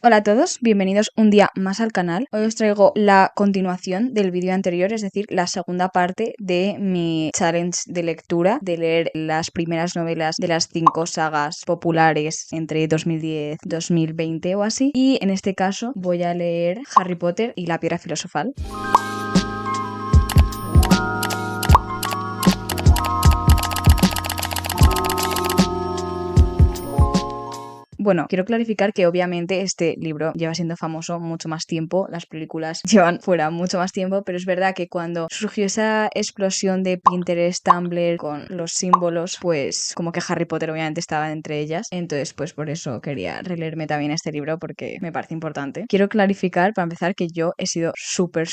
Hola a todos, bienvenidos un día más al canal. Hoy os traigo la continuación del vídeo anterior, es decir, la segunda parte de mi challenge de lectura, de leer las primeras novelas de las 5 sagas populares entre 2010 y 2020 o así. Y en este caso voy a leer Harry Potter y la Piedra Filosofal. Bueno, quiero clarificar que obviamente este libro lleva siendo famoso mucho más tiempo, las películas llevan fuera mucho más tiempo, pero es verdad que cuando surgió esa explosión de Pinterest, Tumblr con los símbolos, pues como que Harry Potter obviamente estaba entre ellas, entonces pues por eso quería releerme también este libro porque me parece importante. Quiero clarificar para empezar que yo he sido súper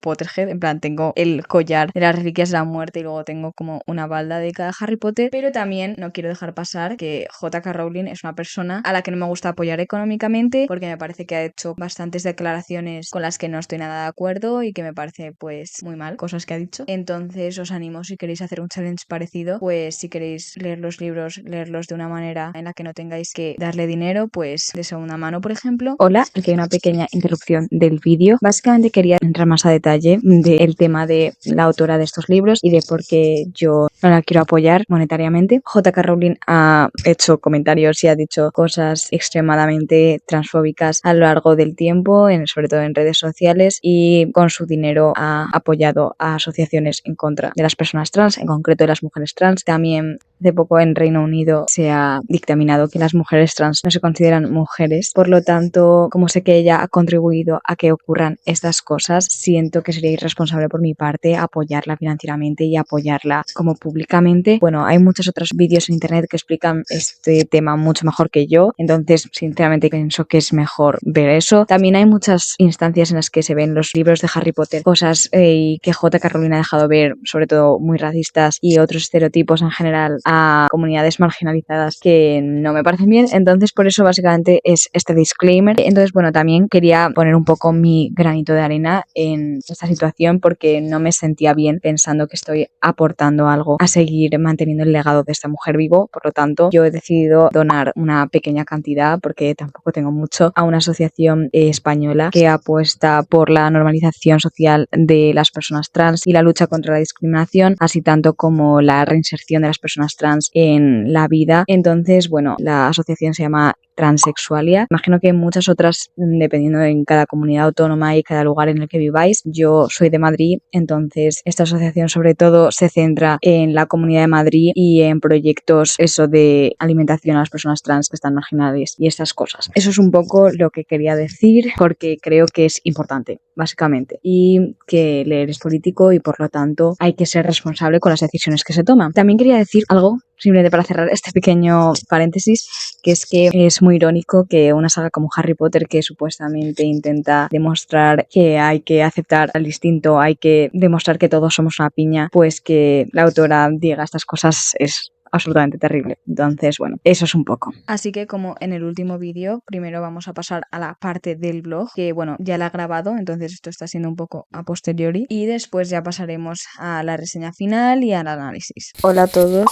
Potterhead, en plan tengo el collar de las reliquias de la muerte y luego tengo como una balda dedicada a Harry Potter, pero también no quiero dejar pasar que J.K. Rowling es una persona a la que no me gusta apoyar económicamente porque me parece que ha hecho bastantes declaraciones con las que no estoy nada de acuerdo y que me parece pues muy mal cosas que ha dicho. Entonces os animo, si queréis hacer un challenge parecido, pues si queréis leer los libros, leerlos de una manera en la que no tengáis que darle dinero, pues de segunda mano, por ejemplo. Hola, aquí hay una pequeña interrupción del vídeo. Básicamente quería entrar más a detalle del tema de la autora de estos libros y de por qué yo no la quiero apoyar monetariamente. J.K. Rowling ha hecho comentarios y ha dicho cosas extremadamente transfóbicas a lo largo del tiempo, sobre todo en redes sociales, y con su dinero ha apoyado a asociaciones en contra de las personas trans, en concreto de las mujeres trans. También hace poco en Reino Unido se ha dictaminado que las mujeres trans no se consideran mujeres, por lo tanto, como sé que ella ha contribuido a que ocurran estas cosas, siento que sería irresponsable por mi parte apoyarla financieramente y apoyarla como públicamente. Bueno, hay muchos otros vídeos en internet que explican este tema mucho mejor que yo, entonces sinceramente pienso que es mejor ver eso. También hay muchas instancias en las que se ven los libros de Harry Potter, cosas que J.K. Rowling ha dejado ver, sobre todo muy racistas y otros estereotipos en general a comunidades marginalizadas que no me parecen bien, entonces por eso básicamente es este disclaimer. Entonces bueno, también quería poner un poco mi granito de arena en esta situación porque no me sentía bien pensando que estoy aportando algo a seguir manteniendo el legado de esta mujer vivo. Por lo tanto, yo he decidido donar una pequeña cantidad, porque tampoco tengo mucho, a una asociación española que apuesta por la normalización social de las personas trans y la lucha contra la discriminación, así tanto como la reinserción de las personas trans en la vida. Entonces, bueno, la asociación se llama Transexualia. Imagino que muchas otras, dependiendo en cada comunidad autónoma y cada lugar en el que viváis. Yo soy de Madrid, entonces esta asociación sobre todo se centra en la Comunidad de Madrid y en proyectos de alimentación a las personas trans que están marginales y estas cosas. Eso es un poco lo que quería decir porque creo que es importante, básicamente, y que leer es político y por lo tanto hay que ser responsable con las decisiones que se toman. También quería decir algo, simplemente para cerrar este pequeño paréntesis, que es que es muy irónico que una saga como Harry Potter, que supuestamente intenta demostrar que hay que aceptar al distinto, hay que demostrar que todos somos una piña, pues que la autora diga estas cosas es absolutamente terrible. Entonces, bueno, eso es un poco. Así que como en el último vídeo, primero vamos a pasar a la parte del blog, que bueno, ya la he grabado, entonces esto está siendo un poco a posteriori, y después ya pasaremos a la reseña final y al análisis. Hola a todos,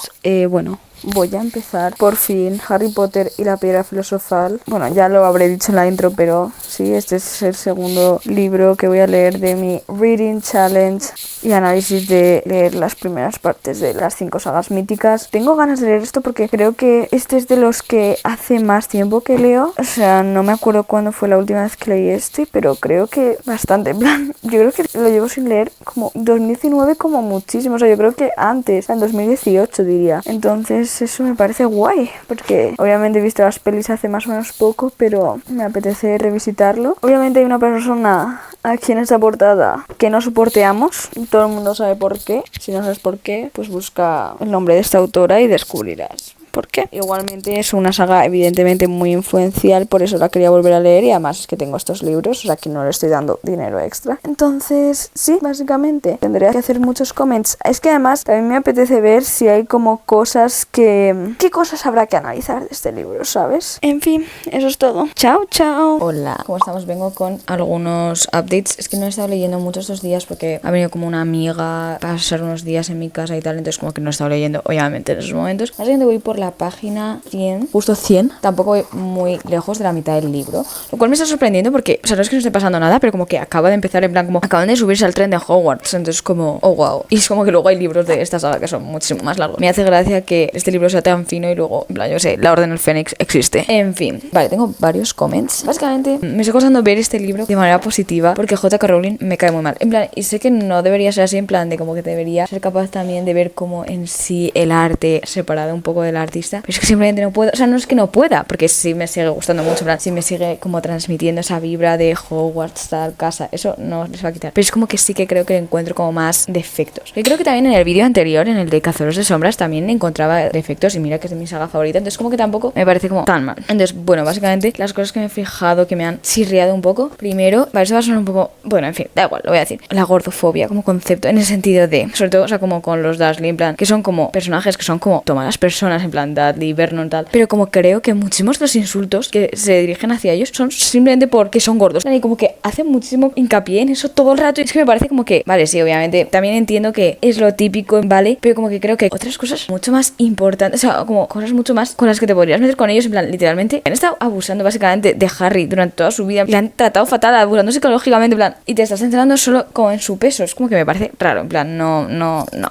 bueno, voy a empezar por fin Harry Potter y la Piedra Filosofal. Bueno, ya lo habré dicho en la intro, pero sí, este es el segundo libro que voy a leer de mi Reading Challenge y análisis de leer las primeras partes de las 5 sagas míticas. Tengo ganas de leer esto porque creo que este es de los que hace más tiempo que leo. O sea, no me acuerdo cuándo fue la última vez que leí este, pero creo que bastante. En plan, yo creo que lo llevo sin leer como 2019 como muchísimo. O sea, yo creo que antes, en 2018 diría. Entonces eso me parece guay, porque obviamente he visto las pelis hace más o menos poco, pero me apetece revisitarlo. Obviamente hay una persona aquí en esta portada que no soporteamos, todo el mundo sabe por qué. Si no sabes por qué, pues busca el nombre de esta autora y descubrirás por qué. Igualmente es una saga evidentemente muy influencial, por eso la quería volver a leer, y además es que tengo estos libros, o sea que no le estoy dando dinero extra. Entonces sí, básicamente tendría que hacer muchos comments. Es que además también me apetece ver si hay como cosas que... ¿Qué cosas habrá que analizar de este libro, sabes? En fin, eso es todo. Chao, chao. Hola, ¿cómo estamos? Vengo con algunos updates. Es que no he estado leyendo mucho estos días porque ha venido como una amiga a pasar unos días en mi casa y tal, entonces como que no he estado leyendo obviamente en esos momentos. Básicamente voy por por la página 100, justo 100, tampoco voy muy lejos de la mitad del libro, lo cual me está sorprendiendo porque, o sea, no es que no esté pasando nada, pero como que acaba de empezar en plan como acaban de subirse al tren de Hogwarts, entonces como, oh wow, y es como que luego hay libros de esta saga que son muchísimo más largos. Me hace gracia que este libro sea tan fino y luego, en plan, yo sé, la Orden del Fénix existe. En fin, vale, tengo varios comments. Básicamente, me estoy costando ver este libro de manera positiva porque J.K. Rowling me cae muy mal. En plan, y sé que no debería ser así, en plan de como que debería ser capaz también de ver como en sí el arte separado un poco del artista, pero es que simplemente no puedo, o sea, no es que no pueda, porque sí me sigue gustando mucho, en plan, sí me sigue como transmitiendo esa vibra de Hogwarts, tal, casa, eso no les va a quitar, pero es como que sí que creo que le encuentro como más defectos. Yo creo que también en el vídeo anterior, en el de Cazadores de Sombras, también encontraba defectos y mira que es de mi saga favorita, entonces como que tampoco me parece como tan mal. Entonces, bueno, básicamente las cosas que me he fijado que me han chirriado un poco, primero, para eso va a sonar un poco, bueno, en fin, da igual, lo voy a decir, la gordofobia como concepto, en el sentido de, sobre todo, o sea, como con los Dursley, en plan, que son como personajes que son como tomadas personas, en plan Dudley, Vernon, tal, pero como creo que muchísimos de los insultos que se dirigen hacia ellos son simplemente porque son gordos, y como que hacen muchísimo hincapié en eso todo el rato, y es que me parece como que, vale, sí, obviamente, también entiendo que es lo típico, vale, pero como que creo que hay otras cosas mucho más importantes, o sea, como cosas mucho más con las que te podrías meter con ellos, en plan, literalmente, han estado abusando básicamente de Harry durante toda su vida, le han tratado fatal, abusando psicológicamente, en plan, y te estás centrando solo como en su peso, es como que me parece raro, en plan, no,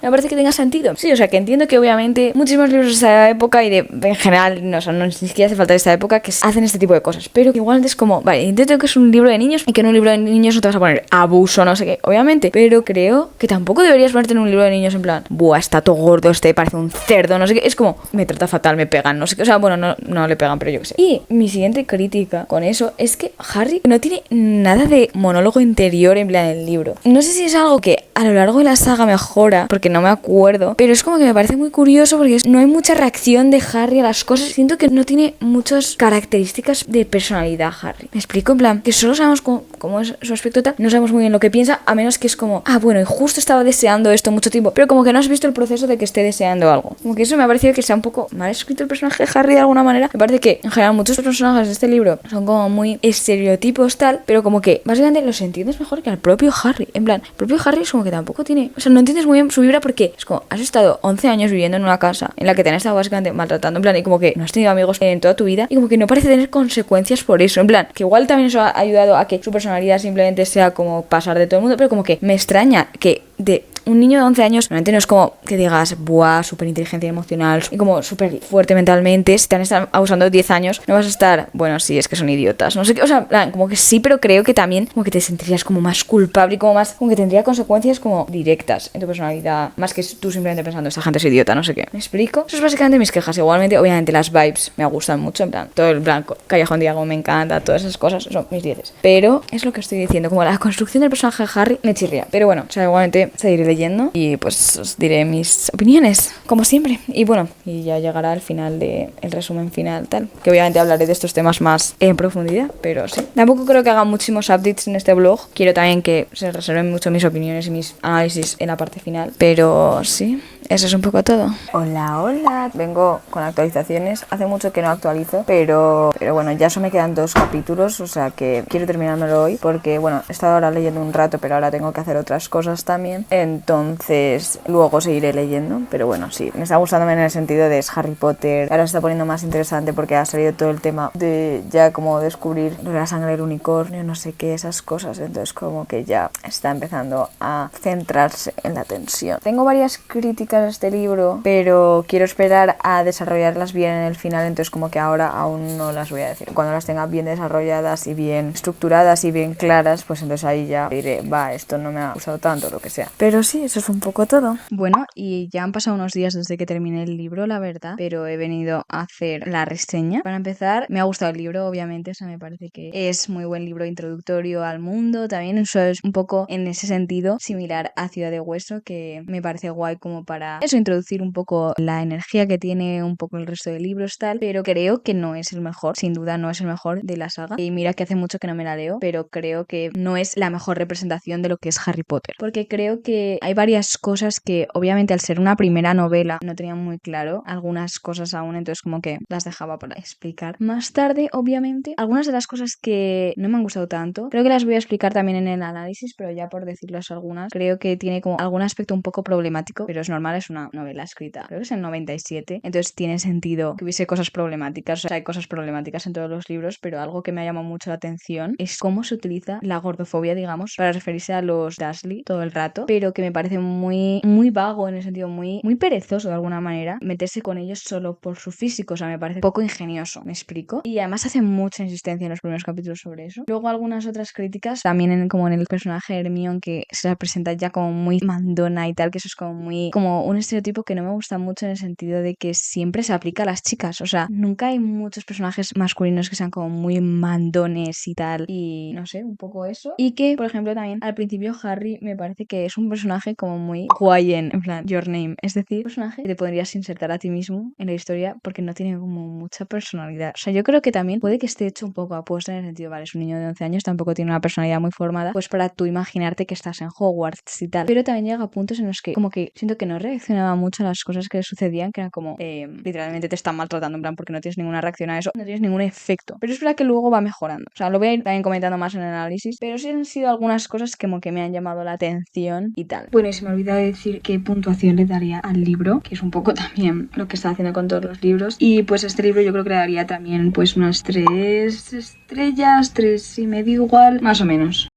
me parece que tenga sentido, sí, o sea, que entiendo que obviamente muchísimos libros de esa época y de, en general, no, o sea, no ni siquiera hace falta de esta época que hacen este tipo de cosas, pero que igual es como, vale, entiendo que es un libro de niños y que en un libro de niños no te vas a poner abuso, no sé qué, obviamente, pero creo que tampoco deberías ponerte en un libro de niños en plan, buah, está todo gordo, parece un cerdo, no sé qué, es como, me trata fatal, me pegan, no sé qué, o sea, bueno, no le pegan, pero yo qué sé. Y mi siguiente crítica con eso es que Harry no tiene nada de monólogo interior en plan el libro. No sé si es algo que a lo largo de la saga mejora, porque no me acuerdo, pero es como que me parece muy curioso porque no hay mucha reacción de Harry a las cosas. Siento que no tiene muchas características de personalidad Harry. ¿Me explico? En plan, que solo sabemos cómo es su aspecto tal, no sabemos muy bien lo que piensa, a menos que es como, ah, bueno, y justo estaba deseando esto mucho tiempo, pero como que no has visto el proceso de que esté deseando algo. Como que eso me ha parecido que sea un poco mal escrito el personaje de Harry de alguna manera. Me parece que en general muchos personajes de este libro son como muy estereotipos tal, pero como que básicamente los entiendes mejor que al propio Harry. En plan, el propio Harry es como que tampoco tiene, o sea, no entiendes muy bien su vibra porque es como, has estado 11 años viviendo en una casa en la que te han estado básicamente maltratando, en plan, y como que no has tenido amigos en toda tu vida y como que no parece tener consecuencias por eso, en plan, que igual también eso ha ayudado a que su personalidad simplemente sea como pasar de todo el mundo, pero como que me extraña que de un niño de 11 años, realmente no es como que digas, buah, súper inteligencia emocional y como súper fuerte mentalmente. Si te han estado abusando 10 años, no vas a estar, bueno, sí, es que son idiotas, no sé qué, o sea, como que sí, pero creo que también como que te sentirías como más culpable y como más, como que tendría consecuencias como directas en tu personalidad, más que tú simplemente pensando, esta gente es idiota, no sé qué. ¿Me explico? Eso es básicamente mis quejas. Igualmente, obviamente, las vibes me gustan mucho, en plan, todo el blanco, Callejón Diago me encanta, todas esas cosas son mis 10. Pero es lo que estoy diciendo, como la construcción del personaje de Harry me chirría. Pero bueno, o sea, igualmente seguiré leyendo y pues os diré mis opiniones, como siempre. Y bueno, y ya llegará el final de el resumen final, tal, que obviamente hablaré de estos temas más en profundidad, pero sí. Tampoco creo que haga muchísimos updates en este blog. Quiero también que se reserven mucho mis opiniones y mis análisis en la parte final, pero sí. Eso es un poco todo. Hola. Vengo con actualizaciones. Hace mucho que no actualizo, pero bueno, ya solo me quedan 2 capítulos, o sea que quiero terminármelo hoy porque, bueno, he estado ahora leyendo un rato, pero ahora tengo que hacer otras cosas también. Entonces, luego seguiré leyendo, pero bueno, sí, me está gustando en el sentido de es Harry Potter. Ahora se está poniendo más interesante porque ha salido todo el tema de ya como descubrir la sangre del unicornio, no sé qué, esas cosas. Entonces, como que ya está empezando a centrarse en la tensión. Tengo varias críticas a este libro, pero quiero esperar a desarrollarlas bien en el final, entonces como que ahora aún no las voy a decir. Cuando las tenga bien desarrolladas y bien estructuradas y bien claras, pues entonces ahí ya diré, va, esto no me ha gustado tanto, lo que sea. Pero sí, eso es un poco todo. Bueno, y ya han pasado unos días desde que terminé el libro, la verdad, pero he venido a hacer la reseña. Para empezar, me ha gustado el libro, obviamente, o sea, me parece que es muy buen libro introductorio al mundo, también eso es un poco en ese sentido similar a Ciudad de Hueso, que me parece guay como para eso, introducir un poco la energía que tiene un poco el resto de libros tal, pero creo que no es el mejor, sin duda no es el mejor de la saga, y mira que hace mucho que no me la leo, pero creo que no es la mejor representación de lo que es Harry Potter, porque creo que hay varias cosas que obviamente al ser una primera novela no tenía muy claro algunas cosas aún, entonces como que las dejaba para explicar más tarde, obviamente. Algunas de las cosas que no me han gustado tanto, creo que las voy a explicar también en el análisis, pero ya por decirlas algunas, creo que tiene como algún aspecto un poco problemático, pero es normal, es una novela escrita, creo que es en 97, entonces tiene sentido que hubiese cosas problemáticas, o sea, hay cosas problemáticas en todos los libros, pero algo que me ha llamado mucho la atención es cómo se utiliza la gordofobia, digamos, para referirse a los Dursley todo el rato, pero que me parece muy vago, en el sentido muy perezoso de alguna manera, meterse con ellos solo por su físico, o sea, me parece poco ingenioso, ¿me explico? Y además hace mucha insistencia en los primeros capítulos sobre eso. Luego algunas otras críticas, también como en el personaje de Hermione, que se la presenta ya como muy mandona y tal, que eso es como un estereotipo que no me gusta mucho, en el sentido de que siempre se aplica a las chicas, o sea, nunca hay muchos personajes masculinos que sean como muy mandones y tal, y no sé, un poco eso. Y que, por ejemplo, también al principio Harry me parece que es un personaje como muy guay en plan, your name, es decir, un personaje que te podrías insertar a ti mismo en la historia porque no tiene como mucha personalidad. O sea, yo creo que también puede que esté hecho un poco apuesta, en el sentido, vale, es un niño de 11 años, tampoco tiene una personalidad muy formada, pues para tú imaginarte que estás en Hogwarts y tal. Pero también llega a puntos en los que como que siento que no reaccionaba mucho a las cosas que le sucedían, que era como, literalmente te están maltratando, en plan, porque no tienes ninguna reacción a eso, no tienes ningún efecto. Pero es verdad que luego va mejorando. O sea, lo voy a ir también comentando más en el análisis, pero sí han sido algunas cosas como que me han llamado la atención y tal. Bueno, y se me olvidó decir qué puntuación le daría al libro, que es un poco también lo que está haciendo con todos los libros. Y pues este libro yo creo que le daría también pues unas 3 estrellas, 3,5 igual, más o menos.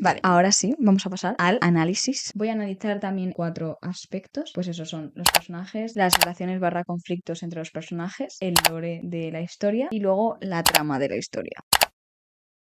Vale, ahora sí, vamos a pasar al análisis. Voy a analizar también 4 aspectos. Pues esos son los personajes, las relaciones barra conflictos entre los personajes, el lore de la historia y luego la trama de la historia.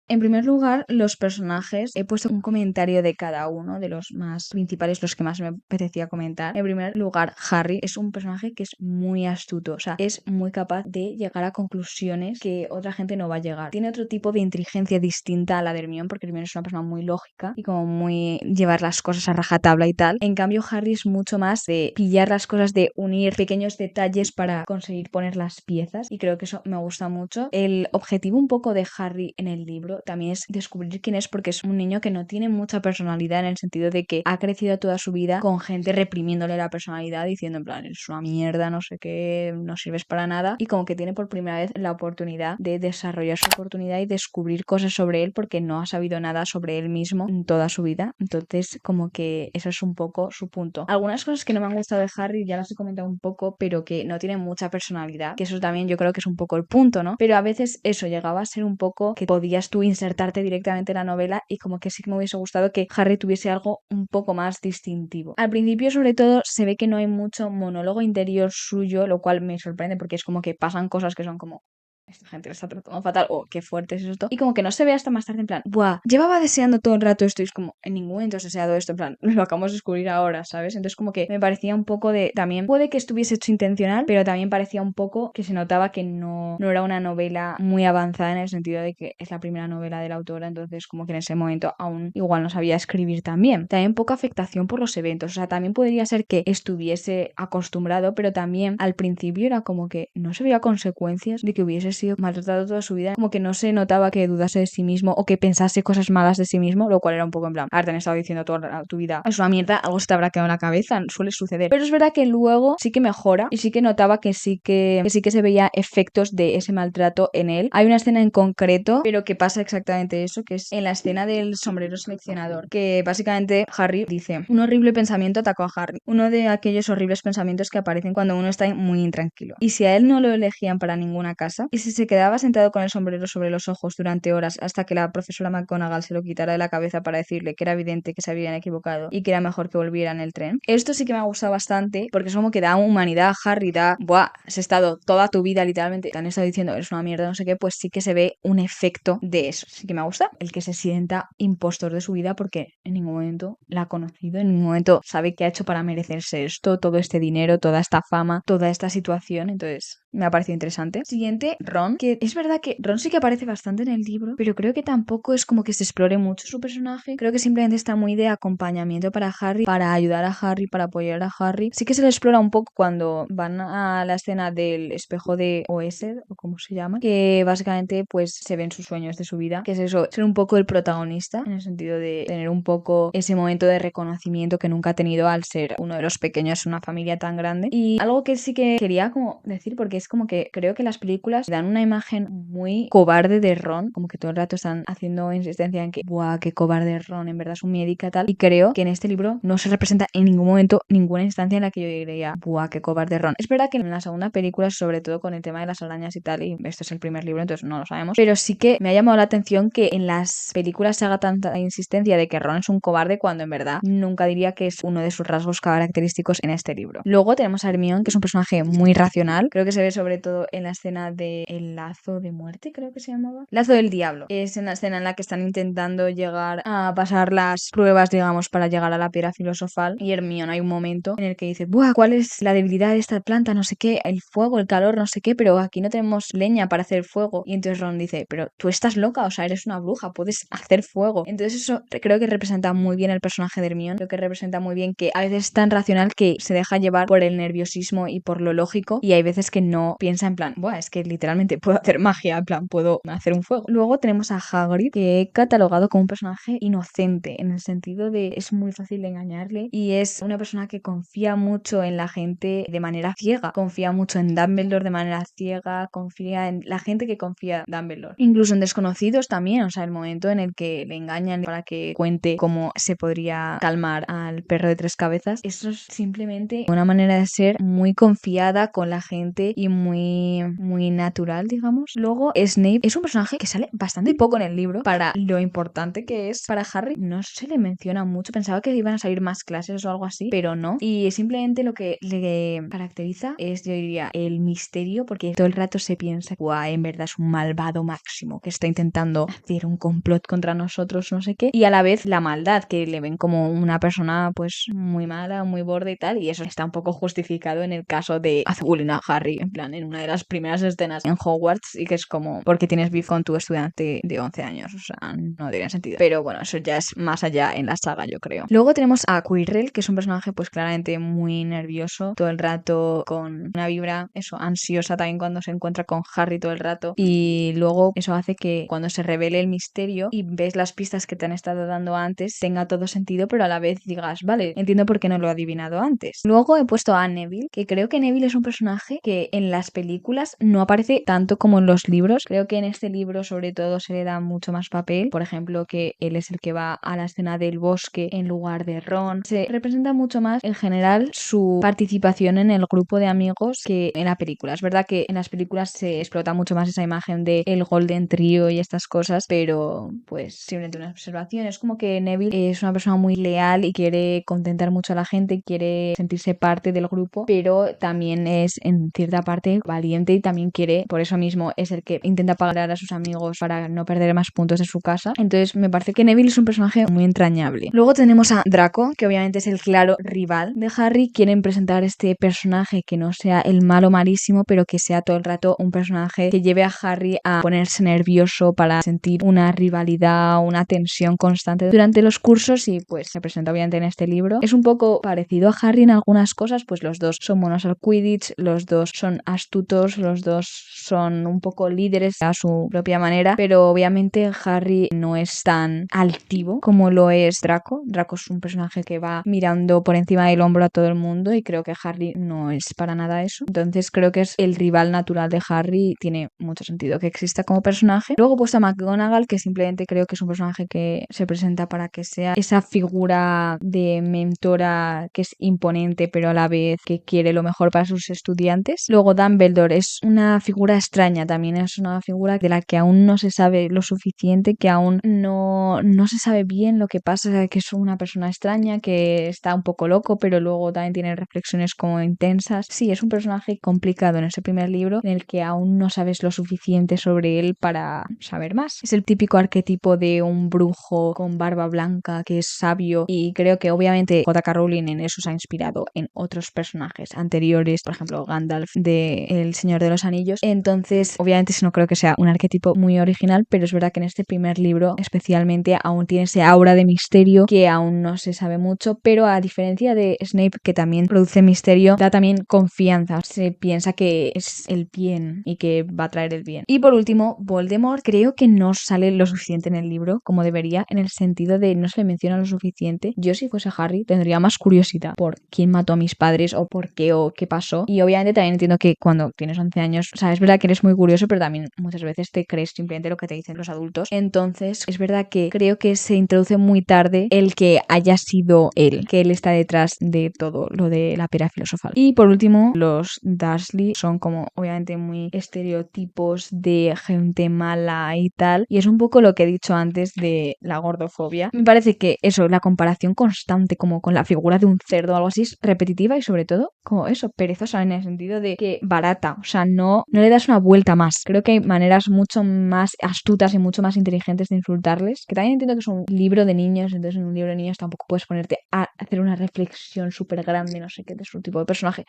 En primer lugar, los personajes, he puesto un comentario de cada uno de los más principales, los que más me apetecía comentar. En primer lugar, Harry es un personaje que es muy astuto, o sea, es muy capaz de llegar a conclusiones que otra gente no va a llegar. Tiene otro tipo de inteligencia distinta a la de Hermione, porque Hermione es una persona muy lógica y como muy llevar las cosas a rajatabla y tal. En cambio, Harry es mucho más de pillar las cosas, de unir pequeños detalles para conseguir poner las piezas, y creo que eso me gusta mucho. El objetivo un poco de Harry en el libro también es descubrir quién es, porque es un niño que no tiene mucha personalidad, en el sentido de que ha crecido toda su vida con gente reprimiéndole la personalidad, diciendo en plan, eres una mierda, no sé qué, no sirves para nada, y como que tiene por primera vez la oportunidad de desarrollar su oportunidad y descubrir cosas sobre él, porque no ha sabido nada sobre él mismo en toda su vida. Entonces como que eso es un poco su punto. Algunas cosas que no me han gustado de Harry ya las he comentado un poco, pero que no tienen mucha personalidad, que eso también yo creo que es un poco el punto, ¿no? Pero a veces eso llegaba a ser un poco que podías tú insertarte directamente en la novela, y como que sí que me hubiese gustado que Harry tuviese algo un poco más distintivo. Al principio, sobre todo, se ve que no hay mucho monólogo interior suyo, lo cual me sorprende, porque es como que pasan cosas que son como, esta gente le está tratando fatal, o qué fuerte es esto, y como que no se ve hasta más tarde, en plan, buah, llevaba deseando todo el rato esto, y es como, en ningún momento he deseado esto, en plan, lo acabamos de descubrir ahora, ¿sabes? Entonces como que me parecía un poco de, también puede que estuviese hecho intencional, pero también parecía un poco que se notaba que no era una novela muy avanzada, en el sentido de que es la primera novela de la autora, entonces como que en ese momento aún igual no sabía escribir tan bien. También poca afectación por los eventos, o sea, también podría ser que estuviese acostumbrado, pero también al principio era como que no se veía consecuencias de que hubiese sido maltratado toda su vida, como que no se notaba que dudase de sí mismo o que pensase cosas malas de sí mismo, lo cual era un poco en plan, te han estado diciendo toda tu vida es una mierda, algo se te habrá quedado en la cabeza, suele suceder. Pero es verdad que luego sí que mejora, y sí que notaba que sí que se veía efectos de ese maltrato en él. Hay una escena en concreto, pero que pasa exactamente eso, que es en la escena del sombrero seleccionador, que básicamente Harry dice, un horrible pensamiento atacó a Harry, uno de aquellos horribles pensamientos que aparecen cuando uno está muy intranquilo. Y si a él no lo elegían para ninguna casa, y si se quedaba sentado con el sombrero sobre los ojos durante horas hasta que la profesora McGonagall se lo quitara de la cabeza para decirle que era evidente que se habían equivocado y que era mejor que volviera en el tren. Esto sí que me ha gustado bastante, porque es como que da humanidad a Harry, buah, has estado toda tu vida literalmente, te han estado diciendo eres una mierda, no sé qué, pues sí que se ve un efecto de eso. Sí que me gusta el que se sienta impostor de su vida, porque en ningún momento la ha conocido, en ningún momento sabe qué ha hecho para merecerse esto, todo este dinero, toda esta fama, toda esta situación. Entonces me ha parecido interesante. Siguiente, Ron, que es verdad que Ron sí que aparece bastante en el libro, pero creo que tampoco es como que se explore mucho su personaje. Creo que simplemente está muy de acompañamiento para Harry, para ayudar a Harry, para apoyar a Harry. Sí que se le explora un poco cuando van a la escena del espejo de Oesed, o como se llama, que básicamente pues se ven sus sueños de su vida, que es eso, ser un poco el protagonista, en el sentido de tener un poco ese momento de reconocimiento que nunca ha tenido al ser uno de los pequeños en una familia tan grande. Y algo que sí que quería como decir, porque es como que creo que las películas dan una imagen muy cobarde de Ron, como que todo el rato están haciendo insistencia en que, ¡buah, qué cobarde es Ron! En verdad es un miedica tal. Y creo que en este libro no se representa en ningún momento ninguna instancia en la que yo diría, ¡buah, qué cobarde es Ron! Es verdad que en la segunda película, sobre todo con el tema de las arañas y tal, y esto es el primer libro, entonces no lo sabemos, pero sí que me ha llamado la atención que en las películas se haga tanta insistencia de que Ron es un cobarde cuando en verdad nunca diría que es uno de sus rasgos característicos en este libro. Luego tenemos a Hermione, que es un personaje muy racional. Creo que se ve sobre todo en la escena de El lazo de muerte, creo que se llamaba. Lazo del diablo. Es en la escena en la que están intentando llegar a pasar las pruebas, digamos, para llegar a la piedra filosofal. Y Hermione, hay un momento en el que dice, ¡buah! ¿Cuál es la debilidad de esta planta? No sé qué, el fuego, el calor, no sé qué, pero aquí no tenemos leña para hacer fuego. Y entonces Ron dice, pero tú estás loca, o sea, eres una bruja, puedes hacer fuego. Entonces eso creo que representa muy bien el personaje de Hermione. Creo que representa muy bien que a veces es tan racional que se deja llevar por el nerviosismo y por lo lógico, y hay veces que no piensa en plan, buah, es que literalmente puedo hacer magia, en plan, puedo hacer un fuego. Luego tenemos a Hagrid, que he catalogado como un personaje inocente, en el sentido de es muy fácil de engañarle y es una persona que confía mucho en la gente de manera ciega, confía mucho en Dumbledore de manera ciega, confía en la gente que confía en Dumbledore. Incluso en desconocidos también, o sea, el momento en el que le engañan para que cuente cómo se podría calmar al perro de tres cabezas, eso es simplemente una manera de ser muy confiada con la gente y muy natural, digamos. Luego, Snape es un personaje que sale bastante poco en el libro para lo importante que es para Harry. No se le menciona mucho. Pensaba que iban a salir más clases o algo así, pero no. Y simplemente lo que le caracteriza es, yo diría, el misterio, porque todo el rato se piensa, guau, en verdad es un malvado máximo que está intentando hacer un complot contra nosotros, no sé qué. Y a la vez la maldad, que le ven como una persona pues muy mala, muy borde y tal, y eso está un poco justificado en el caso de hacer bullying a Harry, en plan, en una de las primeras escenas en Hogwarts, y que es como, porque tienes beef con tu estudiante de 11 años, o sea, no tiene sentido. Pero bueno, eso ya es más allá en la saga, yo creo. Luego tenemos a Quirrell, que es un personaje pues claramente muy nervioso, todo el rato con una vibra, eso, ansiosa también cuando se encuentra con Harry todo el rato, y luego eso hace que cuando se revele el misterio y ves las pistas que te han estado dando antes, tenga todo sentido, pero a la vez digas, vale, entiendo por qué no lo he adivinado antes. Luego he puesto a Neville, que creo que Neville es un personaje que en las películas no aparece tanto como en los libros. Creo que en este libro sobre todo se le da mucho más papel. Por ejemplo, que él es el que va a la escena del bosque en lugar de Ron. Se representa mucho más en general su participación en el grupo de amigos que en la película. Es verdad que en las películas se explota mucho más esa imagen de el Golden Trio y estas cosas, pero pues simplemente una observación. Es como que Neville es una persona muy leal y quiere contentar mucho a la gente, quiere sentirse parte del grupo, pero también es en cierta parte valiente y también quiere, por eso mismo es el que intenta pagar a sus amigos para no perder más puntos de su casa. Entonces me parece que Neville es un personaje muy entrañable. Luego tenemos a Draco, que obviamente es el claro rival de Harry. Quieren presentar este personaje que no sea el malo malísimo, pero que sea todo el rato un personaje que lleve a Harry a ponerse nervioso para sentir una rivalidad, una tensión constante durante los cursos, y pues se presenta obviamente en este libro. Es un poco parecido a Harry en algunas cosas, pues los dos son buenos al Quidditch, los dos son astutos, los dos son un poco líderes a su propia manera, pero obviamente Harry no es tan altivo como lo es Draco. Draco es un personaje que va mirando por encima del hombro a todo el mundo, y creo que Harry no es para nada eso. Entonces creo que es el rival natural de Harry y tiene mucho sentido que exista como personaje. Luego he puesto a McGonagall, que simplemente creo que es un personaje que se presenta para que sea esa figura de mentora que es imponente pero a la vez que quiere lo mejor para sus estudiantes. Luego Dumbledore es una figura extraña, también es una figura de la que aún no se sabe lo suficiente, que aún no se sabe bien lo que pasa, que es una persona extraña, que está un poco loco, pero luego también tiene reflexiones como intensas. Sí, es un personaje complicado en ese primer libro en el que aún no sabes lo suficiente sobre él para saber más. Es el típico arquetipo de un brujo con barba blanca que es sabio, y creo que obviamente J.K. Rowling en eso se ha inspirado en otros personajes anteriores, por ejemplo Gandalf de de El Señor de los Anillos. Entonces, obviamente no creo que sea un arquetipo muy original, pero es verdad que en este primer libro especialmente aún tiene ese aura de misterio que aún no se sabe mucho, pero a diferencia de Snape, que también produce misterio, da también confianza. Se piensa que es el bien y que va a traer el bien. Y por último, Voldemort creo que no sale lo suficiente en el libro como debería, en el sentido de no se le menciona lo suficiente. Yo, si fuese Harry, tendría más curiosidad por quién mató a mis padres o por qué o qué pasó. Y obviamente también entiendo que cuando tienes 11 años, o sea, es verdad que eres muy curioso, pero también muchas veces te crees simplemente lo que te dicen los adultos. Entonces, es verdad que creo que se introduce muy tarde el que haya sido él, que él está detrás de todo lo de la piedra filosofal. Y por último, los Dursley son como obviamente muy estereotipos de gente mala y tal, y es un poco lo que he dicho antes de la gordofobia. Me parece que eso, la comparación constante como con la figura de un cerdo o algo así es repetitiva y sobre todo como eso, perezosa en el sentido de que barata, o sea, no le das una vuelta más. Creo que hay maneras mucho más astutas y mucho más inteligentes de insultarles, que también entiendo que es un libro de niños, entonces en un libro de niños tampoco puedes ponerte a hacer una reflexión súper grande, no sé qué, de su tipo de personaje.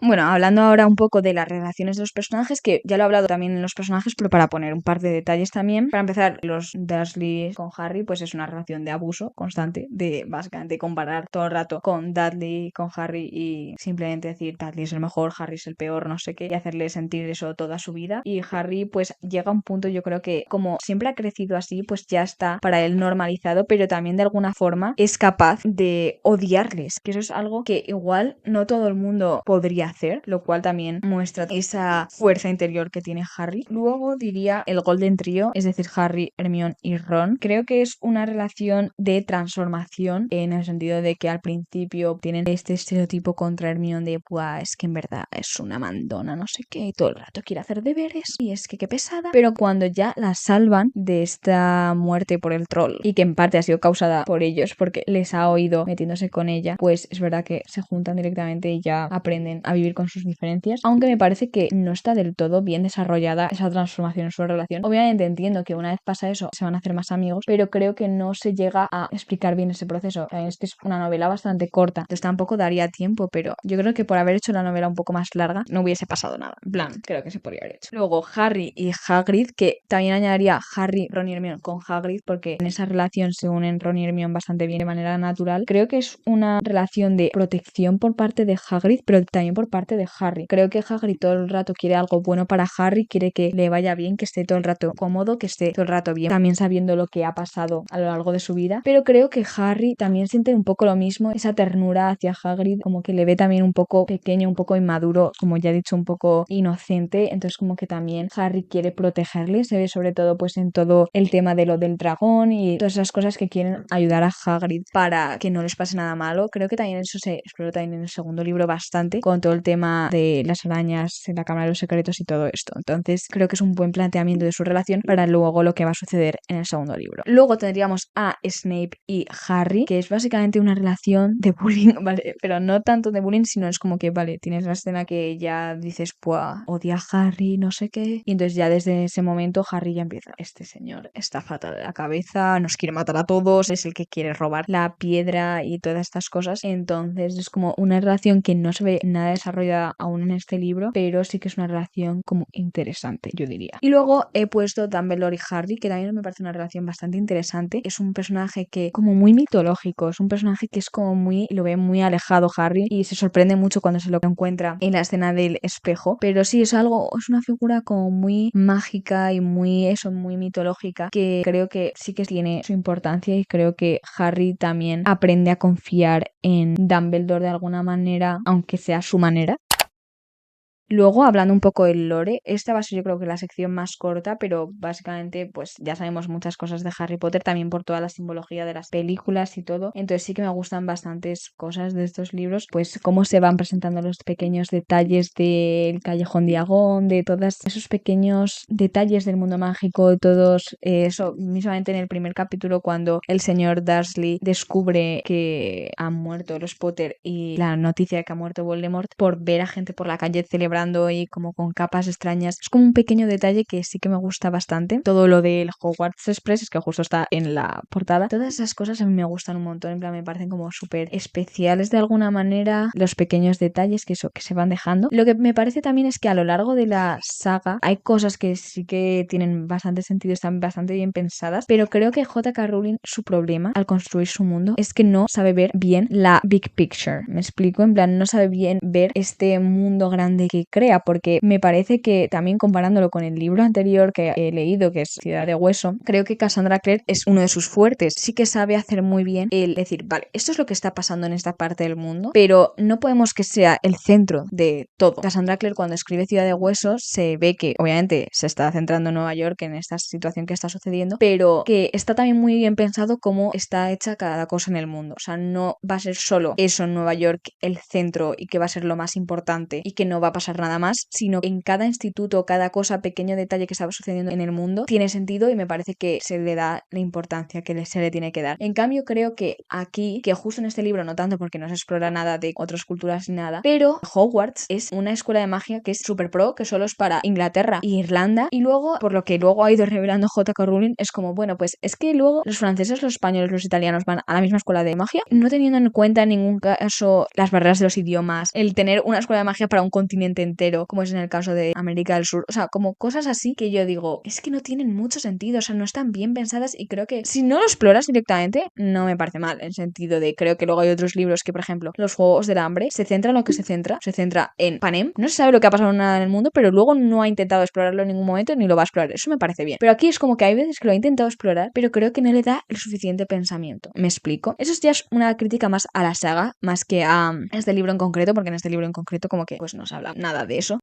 Bueno, hablando ahora un poco de las relaciones de los personajes, que ya lo he hablado también en los personajes, pero para poner un par de detalles también. Para empezar, los Dursley con Harry, pues es una relación de abuso constante, de básicamente comparar todo el rato con Dudley, con Harry y simplemente decir Dudley es el mejor, Harry es el peor, no sé qué, y hacerle sentir eso toda su vida. Y Harry, pues llega a un punto, yo creo que como siempre ha crecido así, pues ya está para él normalizado, pero también de alguna forma es capaz de odiarles, que eso es algo que igual no todo el mundo podría hacer, lo cual también muestra esa fuerza interior que tiene Harry. Luego diría el Golden Trio, es decir, Harry, Hermione y Ron. Creo que es una relación de transformación en el sentido de que al principio tienen este estereotipo contra Hermione de, pues es que en verdad es una mandona, no sé qué, y todo el rato quiere hacer deberes y es que qué pesada. Pero cuando ya la salvan de esta muerte por el troll y que en parte ha sido causada por ellos porque les ha oído metiéndose con ella, pues es verdad que se juntan directamente y ya aprenden a vivir con sus diferencias, aunque me parece que no está del todo bien desarrollada esa transformación en su relación. Obviamente entiendo que una vez pasa eso se van a hacer más amigos, pero creo que no se llega a explicar bien ese proceso. Es que es una novela bastante corta, entonces tampoco daría tiempo, pero yo creo que por haber hecho la novela un poco más larga no hubiese pasado nada. En plan, creo que se podría haber hecho. Luego Harry y Hagrid, que también añadiría Harry, Ron y Hermione con Hagrid, porque en esa relación se unen Ron y Hermione bastante bien de manera natural. Creo que es una relación de protección por parte de Hagrid, pero también por parte de Harry. Creo que Hagrid todo el rato quiere algo bueno para Harry, quiere que le vaya bien, que esté todo el rato cómodo, que esté todo el rato bien, también sabiendo lo que ha pasado a lo largo de su vida. Pero creo que Harry también siente un poco lo mismo, esa ternura hacia Hagrid, como que le ve también un poco pequeño, un poco inmaduro, como ya he dicho, un poco inocente. Entonces como que también Harry quiere protegerle, se ve sobre todo pues en todo el tema de lo del dragón y todas esas cosas que quieren ayudar a Hagrid para que no les pase nada malo. Creo que también eso se explora también en el segundo libro bastante, con todo el tema de las arañas en la Cámara de los Secretos y todo esto. Entonces creo que es un buen planteamiento de su relación para luego lo que va a suceder en el segundo libro. Luego tendríamos a Snape y Harry, que es básicamente una relación de bullying, ¿vale? Pero no tanto de bullying, sino es como que, vale, tienes la escena que ya dices, pues, odia a Harry, no sé qué, y entonces ya desde ese momento Harry ya empieza, este señor está fatal de la cabeza, nos quiere matar a todos, es el que quiere robar la piedra y todas estas cosas. Entonces es como una relación que no se ve nada desarrollada aún en este libro, pero sí que es una relación como interesante, yo diría. Y luego he puesto Dumbledore y Harry, que también me parece una relación bastante interesante. Es un personaje que como muy mitológico, es un personaje que es como muy, lo ve muy alejado Harry y se sorprende mucho cuando se lo encuentra en la escena del espejo, pero sí es algo, es una figura como muy mágica y muy eso, muy mitológica, que creo que sí que tiene su importancia y creo que Harry también aprende a confiar en Dumbledore de alguna manera, aunque sea a su manera. Luego, hablando un poco del lore, esta va a ser yo creo que la sección más corta, pero básicamente pues ya sabemos muchas cosas de Harry Potter, también por toda la simbología de las películas y todo. Entonces sí que me gustan bastantes cosas de estos libros, pues cómo se van presentando los pequeños detalles del Callejón Diagon, de todos esos pequeños detalles del mundo mágico, de todos, eso mismamente en el primer capítulo cuando el señor Dursley descubre que han muerto los Potter y la noticia de que ha muerto Voldemort por ver a gente por la calle celebrando decorando y como con capas extrañas. Es como un pequeño detalle que sí que me gusta bastante. Todo lo del Hogwarts Express, es que justo está en la portada. Todas esas cosas a mí me gustan un montón, en plan me parecen como súper especiales de alguna manera, los pequeños detalles que se van dejando. Lo que me parece también es que a lo largo de la saga hay cosas que sí que tienen bastante sentido, están bastante bien pensadas, pero creo que J.K. Rowling, su problema al construir su mundo es que no sabe ver bien la big picture. Me explico, en plan no sabe bien ver este mundo grande que crea, porque me parece que también comparándolo con el libro anterior que he leído, que es Ciudad de Hueso, creo que Cassandra Clare es uno de sus fuertes. Sí que sabe hacer muy bien el decir, vale, esto es lo que está pasando en esta parte del mundo, pero no podemos que sea el centro de todo. Cassandra Clare cuando escribe Ciudad de Huesos se ve que obviamente se está centrando en Nueva York, en esta situación que está sucediendo, pero que está también muy bien pensado cómo está hecha cada cosa en el mundo. O sea, no va a ser solo eso en Nueva York el centro y que va a ser lo más importante y que no va a pasar nada más, sino que en cada instituto, cada cosa, pequeño detalle que estaba sucediendo en el mundo tiene sentido y me parece que se le da la importancia que se le tiene que dar. En cambio, creo que aquí, que justo en este libro no tanto porque no se explora nada de otras culturas ni nada, pero Hogwarts es una escuela de magia que es súper pro, que solo es para Inglaterra e Irlanda, y luego, por lo que luego ha ido revelando J.K. Rowling, es como, bueno, pues es que luego los franceses, los españoles, los italianos van a la misma escuela de magia, no teniendo en cuenta en ningún caso las barreras de los idiomas, el tener una escuela de magia para un continente entero, como es en el caso de América del Sur, o sea, como cosas así que yo digo, es que no tienen mucho sentido, o sea, no están bien pensadas y creo que si no lo exploras directamente, no me parece mal, en sentido de, creo que luego hay otros libros que, por ejemplo, Los Juegos del Hambre, se centra en lo que se centra en Panem, no se sabe lo que ha pasado nada en el mundo, pero luego no ha intentado explorarlo en ningún momento ni lo va a explorar, eso me parece bien, pero aquí es como que hay veces que lo ha intentado explorar, pero creo que no le da el suficiente pensamiento, ¿me explico? Eso ya es una crítica más a la saga, más que a este libro en concreto, porque en este libro en concreto como que pues no se habla nada de eso.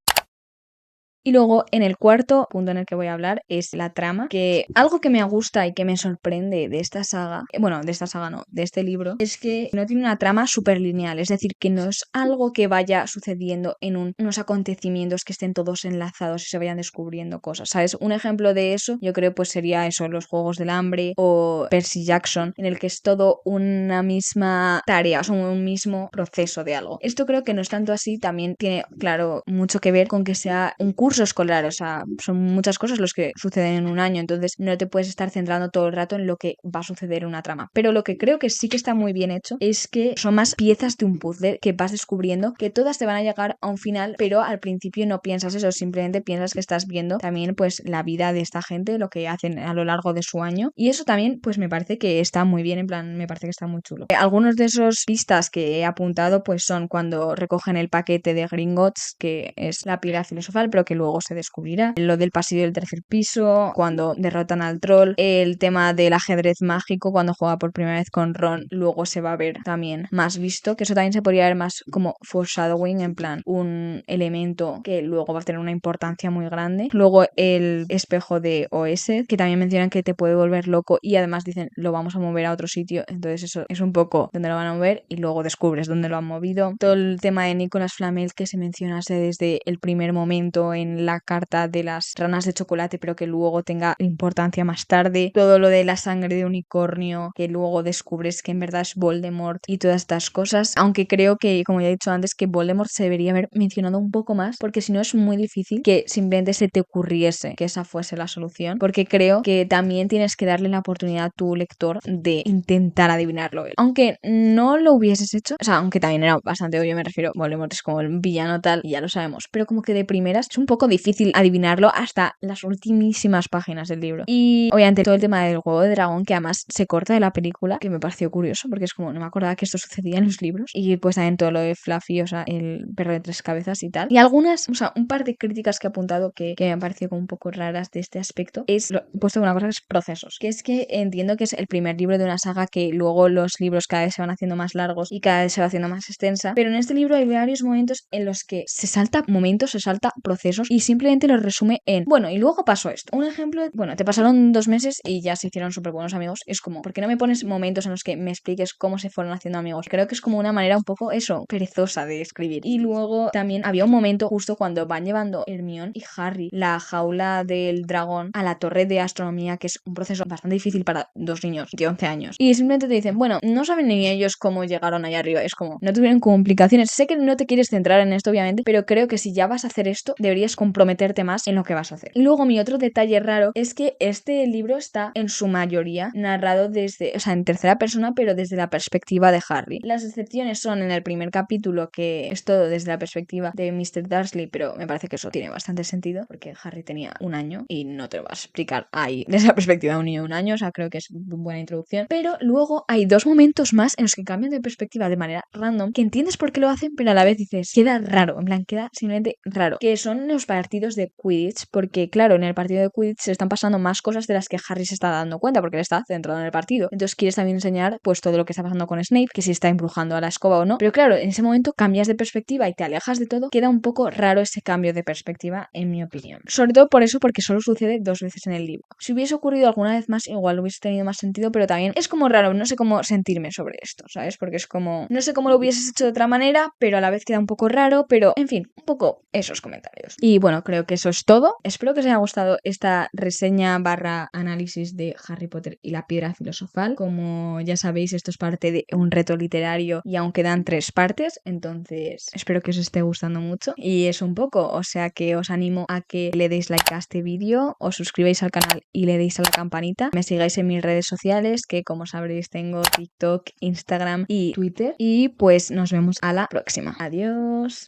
Y luego, en el cuarto punto en el que voy a hablar es la trama, que algo que me gusta y que me sorprende de esta saga, bueno, de esta saga no, de este libro, es que no tiene una trama súper lineal, es decir, que no es algo que vaya sucediendo en unos acontecimientos que estén todos enlazados y se vayan descubriendo cosas, ¿sabes? Un ejemplo de eso, yo creo, pues sería eso, Los Juegos del Hambre o Percy Jackson, en el que es todo una misma tarea, o sea, un mismo proceso de algo. Esto creo que no es tanto así, también tiene, claro, mucho que ver con que sea un curso escolar, o sea, son muchas cosas los que suceden en un año, entonces no te puedes estar centrando todo el rato en lo que va a suceder en una trama. Pero lo que creo que sí que está muy bien hecho es que son más piezas de un puzzle que vas descubriendo, que todas te van a llegar a un final, pero al principio no piensas eso, simplemente piensas que estás viendo también pues la vida de esta gente, lo que hacen a lo largo de su año, y eso también pues me parece que está muy bien, en plan, me parece que está muy chulo. Algunos de esos pistas que he apuntado pues son cuando recogen el paquete de Gringotts, que es la piedra filosofal, pero que luego se descubrirá. Lo del pasillo del tercer piso, cuando derrotan al troll. El tema del ajedrez mágico, cuando juega por primera vez con Ron, luego se va a ver también más visto, que eso también se podría ver más como foreshadowing, en plan, un elemento que luego va a tener una importancia muy grande. Luego el espejo de OS, que también mencionan que te puede volver loco y además dicen, lo vamos a mover a otro sitio, entonces eso es un poco donde lo van a mover y luego descubres dónde lo han movido. Todo el tema de Nicolas Flamel que se mencionase desde el primer momento en la carta de las ranas de chocolate, pero que luego tenga importancia más tarde. Todo lo de la sangre de unicornio, que luego descubres que en verdad es Voldemort y todas estas cosas. Aunque creo que, como ya he dicho antes, que Voldemort se debería haber mencionado un poco más, porque si no es muy difícil que simplemente se te ocurriese que esa fuese la solución, porque creo que también tienes que darle la oportunidad a tu lector de intentar adivinarlo él. Aunque no lo hubieses hecho, o sea, aunque también era bastante obvio, me refiero, Voldemort es como el villano tal, y ya lo sabemos, pero como que de primeras es un poco difícil adivinarlo hasta las ultimísimas páginas del libro. Y obviamente todo el tema del juego de dragón, que además se corta de la película, que me pareció curioso, porque es como, no me acordaba que esto sucedía en los libros. Y pues también todo lo de Fluffy, o sea, el perro de tres cabezas y tal. Y algunas, o sea, un par de críticas que he apuntado que me han parecido como un poco raras de este aspecto, he puesto una cosa que es procesos, que es que entiendo que es el primer libro de una saga que luego los libros cada vez se van haciendo más largos y cada vez se va haciendo más extensa, pero en este libro hay varios momentos en los que se salta momentos, se salta procesos y simplemente los resume en, bueno, y luego pasó esto. Un ejemplo, bueno, te pasaron 2 meses y ya se hicieron súper buenos amigos. Es como, ¿por qué no me pones momentos en los que me expliques cómo se fueron haciendo amigos? Creo que es como una manera un poco, eso, perezosa de escribir. Y luego también había un momento justo cuando van llevando Hermione y Harry la jaula del dragón a la torre de astronomía, que es un proceso bastante difícil para 2 niños de 11 años. Y simplemente te dicen, bueno, no saben ni ellos cómo llegaron allá arriba. Es como, no tuvieron complicaciones. Sé que no te quieres centrar en esto, obviamente, pero creo que si ya vas a hacer esto, deberías comprometerte más en lo que vas a hacer. Y luego mi otro detalle raro es que este libro está en su mayoría narrado desde, o sea, en tercera persona, pero desde la perspectiva de Harry. Las excepciones son en el primer capítulo, que es todo desde la perspectiva de Mr. Dursley, pero me parece que eso tiene bastante sentido, porque Harry tenía 1 año y no te lo vas a explicar ahí desde la perspectiva de un niño de 1 año, o sea, creo que es buena introducción. Pero luego hay 2 momentos más en los que cambian de perspectiva de manera random, que entiendes por qué lo hacen, pero a la vez dices, queda raro, en plan, queda simplemente raro, que son los partidos de Quidditch, porque claro, en el partido de Quidditch se están pasando más cosas de las que Harry se está dando cuenta, porque él está centrado en el partido. Entonces quieres también enseñar pues todo lo que está pasando con Snape, que si está embrujando a la escoba o no. Pero claro, en ese momento cambias de perspectiva y te alejas de todo. Queda un poco raro ese cambio de perspectiva, en mi opinión. Sobre todo por eso, porque solo sucede 2 veces en el libro. Si hubiese ocurrido alguna vez más, igual hubiese tenido más sentido, pero también es como raro, no sé cómo sentirme sobre esto, ¿sabes? Porque es como, no sé cómo lo hubieses hecho de otra manera, pero a la vez queda un poco raro, pero en fin, un poco esos comentarios. Y bueno, creo que eso es todo. Espero que os haya gustado esta reseña barra análisis de Harry Potter y la Piedra Filosofal. Como ya sabéis, esto es parte de un reto literario y aún quedan 3 partes, entonces espero que os esté gustando mucho. Y es un poco, o sea que os animo a que le deis like a este vídeo, os suscribáis al canal y le deis a la campanita. Me sigáis en mis redes sociales, que como sabréis tengo TikTok, Instagram y Twitter. Y pues nos vemos a la próxima. Adiós.